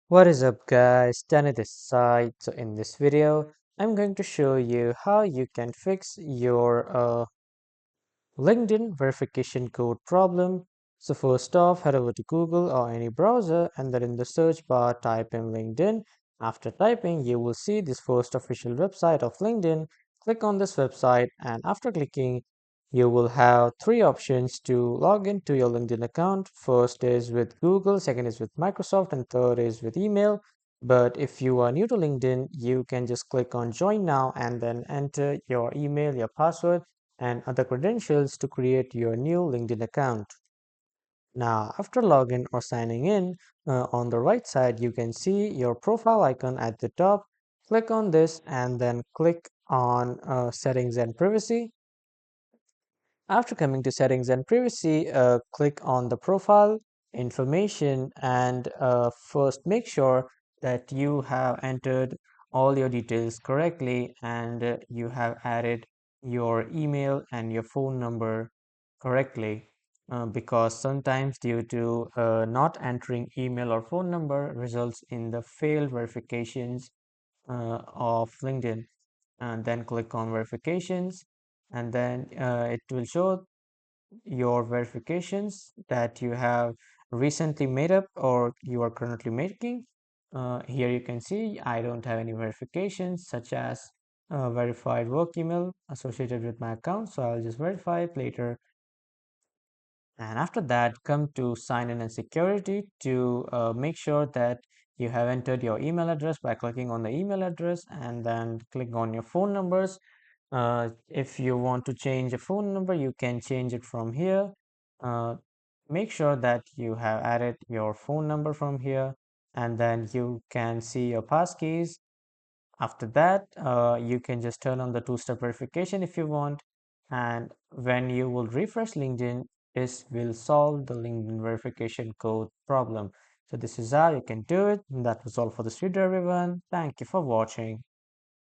What is up guys, Danny this side. So in this video, I'm going to show you how you can fix your LinkedIn verification code problem. So first off, head over to Google or any browser and then in the search bar type in LinkedIn. After typing, you will see this first official website of LinkedIn. Click on this website and after clicking, you will have three options to log into your LinkedIn account. First is with Google, second is with Microsoft, and third is with email. But if you are new to LinkedIn, you can just click on join now and then enter your email, your password and other credentials to create your new LinkedIn account. Now, after login or signing in, on the right side, you can see your profile icon at the top. Click on this and then click on settings and privacy. After coming to settings and privacy, click on the profile information and first make sure that you have entered all your details correctly and you have added your email and your phone number correctly because sometimes due to not entering email or phone number results in the failed verifications of LinkedIn, and then click on verifications and then it will show your verifications that you have recently made up or you are currently making. Here you can see I don't have any verifications such as verified work email associated with my account, so I'll just verify it later. And after that, come to sign in and security to make sure that you have entered your email address by clicking on the email address and then click on your phone numbers. If you want to change a phone number, you can change it from here. Uh, Make sure that you have added your phone number from here and then you can see your passkeys. After that, you can just turn on the two-step verification if you want. And when you will refresh LinkedIn, this will solve the LinkedIn verification code problem. So this is how you can do it. And that was all for this video, everyone. Thank you for watching.